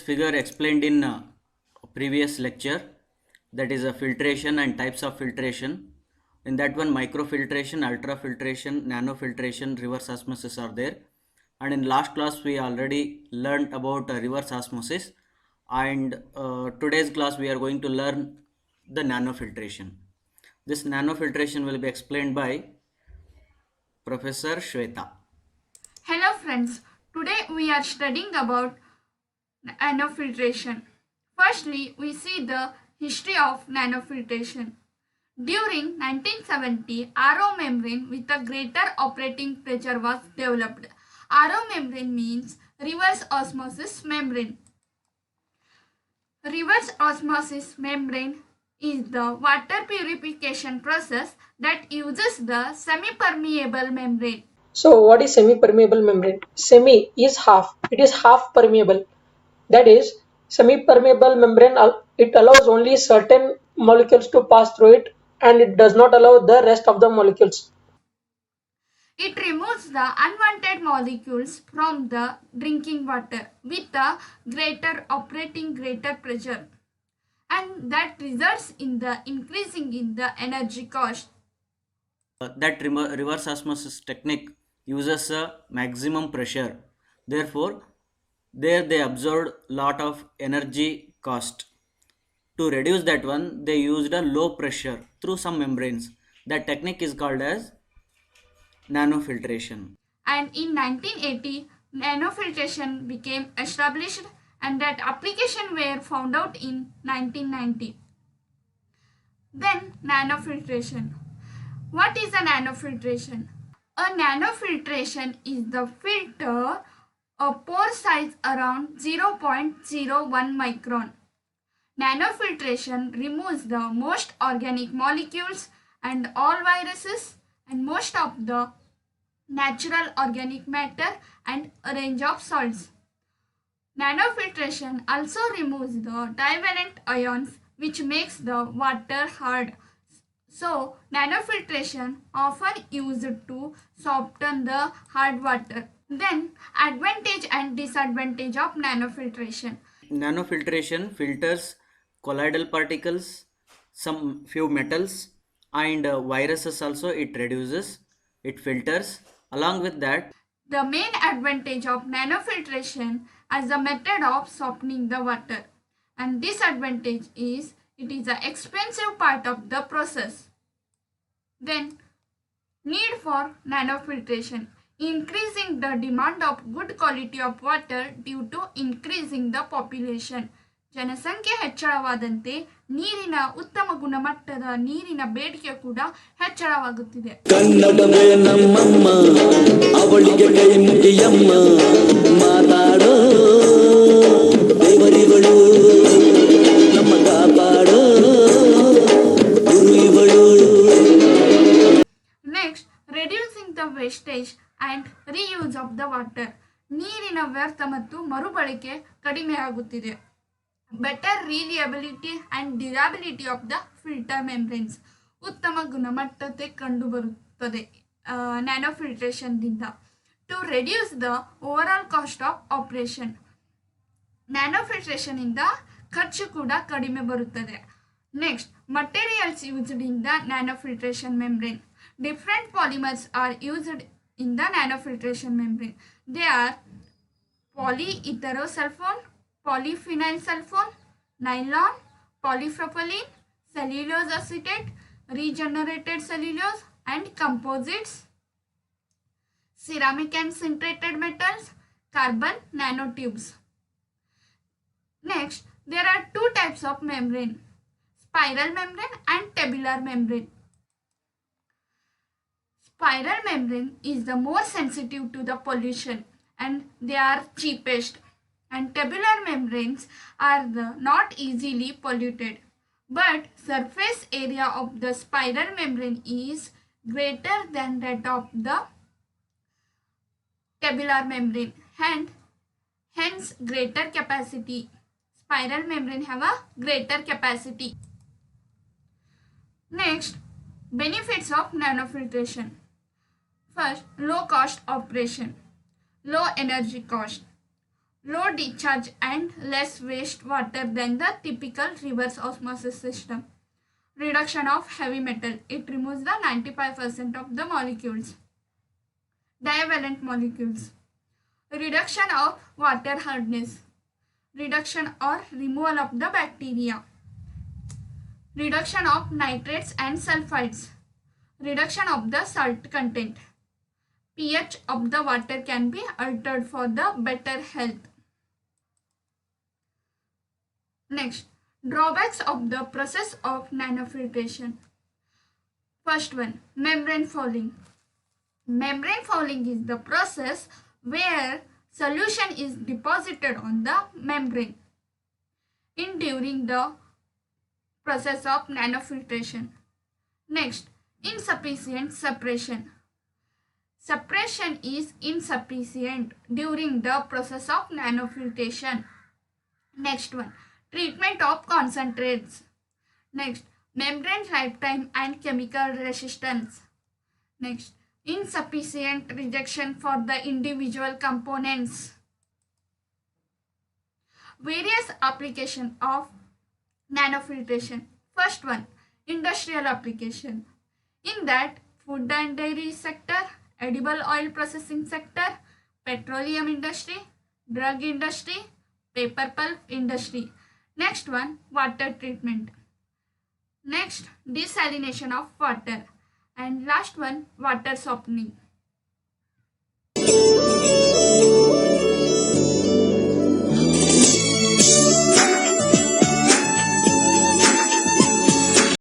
figure explained in previous lecture, that is a filtration and types of filtration. In that one, microfiltration, ultrafiltration, nanofiltration, reverse osmosis are there. And in last class we already learned about reverse osmosis, and today's class we are going to learn the nanofiltration. This nanofiltration will be explained by Professor Shweta. Hello friends, today we are studying about nanofiltration. Firstly, we see the history of nanofiltration. During 1970, RO membrane with a greater operating pressure was developed. RO membrane means reverse osmosis membrane. Reverse osmosis membrane is the water purification process that uses the semi-permeable membrane. So what is semi-permeable membrane? Semi is half. It is half permeable. That is, semi-permeable membrane, it allows only certain molecules to pass through it and it does not allow the rest of the molecules. It removes the unwanted molecules from the drinking water with a greater pressure, and that results in the increasing in the energy cost. That reverse osmosis technique uses a maximum pressure. Therefore, there they absorbed lot of energy cost. To reduce that one, they used a low pressure through some membranes. That technique is called as nanofiltration. And in 1980, nanofiltration became established, and that application were found out in 1990. Then nanofiltration. What is a nanofiltration? A nanofiltration is the filter a pore size around 0.01 micron. Nanofiltration removes the most organic molecules and all viruses and most of the natural organic matter and a range of salts. Nanofiltration also removes the divalent ions which makes the water hard. So, nanofiltration often used to soften the hard water. Then, advantage and disadvantage of nanofiltration. Nanofiltration filters colloidal particles, some few metals, and viruses also it reduces, it filters. Along with that, The main advantage of nanofiltration as a method of softening the water, and disadvantage is it is an expensive part of the process. Then, need for nanofiltration. Increasing the demand of good quality of water due to increasing the population. ಜನಸಂಖ್ಯೆ ಹೆಚ್ಚಳವಾದಂತೆ ನೀರಿನ ಉತ್ತಮ ಗುಣಮಟ್ಟದ ನೀರಿನ ಬೇಡಿಕೆ ಕೂಡ ಹೆಚ್ಚಳವಾಗುತ್ತಿದೆ. ಕನ್ನಡವೇ ನಮ್ಮಮ್ಮ ಅವಳಿಗೆ ಕೈ ಮುಗಿಯಮ್ಮ ಮಾತಾಡೋ ದೇವರಿಗಳು ನಮ್ಮ ಕಾಪಾಡೋ ಗುರು ಇವಳು. Next, reducing the wastage and reuse of the water. ನೀರಿನ ವ್ಯರ್ಥ ಮತ್ತು ಮರುಬಳಕೆ ಕಡಿಮೆ ಆಗುತ್ತಿದೆ. Better reliability and durability of the filter membranes. ಉತ್ತಮ ಗುಣಮಟ್ಟತೆ ಕಂಡುಬರುತ್ತದೆ ನ್ಯಾನೋಫಿಲ್ಟ್ರೇಷನ್ದಿಂದ. To reduce the overall cost of operation. ನ್ಯಾನೋಫಿಲ್ಟ್ರೇಷನಿಂದ ಖರ್ಚು ಕೂಡ ಕಡಿಮೆ ಬರುತ್ತದೆ. Next, materials used in the nanofiltration membrane. Different polymers are used in the nanofiltration membrane. They are polyetherosulfone, polyphenyl sulfone, nylon, polypropylene, cellulose acetate, regenerated cellulose, and composites, ceramic and sintered metals, carbon nanotubes. Next, there are two types of membrane: spiral membrane and tabular membrane. Spiral membrane is the more sensitive to the pollution and they are cheapest, and tabular membranes are the not easily polluted, but surface area of the spiral membrane is greater than that of the tabular membrane and hence greater capacity. Spiral membrane have a greater capacity. Next, benefits of nanofiltration. First, low cost operation, low energy cost. low discharge and less waste water than the typical reverse osmosis system. Reduction of heavy metal. It removes the 95% of the molecules. Divalent molecules. Reduction of water hardness. Reduction or removal of the bacteria. Reduction of nitrates and sulfides. Reduction of the salt content. pH of the water can be altered for the better health. Next, drawbacks of the process of nanofiltration. First one, membrane fouling. Membrane fouling is the process where solution is deposited on the membrane during the process of nanofiltration. Next, insufficient separation. Separation is insufficient during the process of nanofiltration. Next one, treatment of concentrates. Next, membrane lifetime and chemical resistance. Next, insufficient rejection for the individual components. Various application of nanofiltration. First one, industrial application. In that, food and dairy sector, edible oil processing sector, petroleum industry, drug industry, paper pulp industry. Next one, water treatment. Next, desalination of water. And last one, water softening.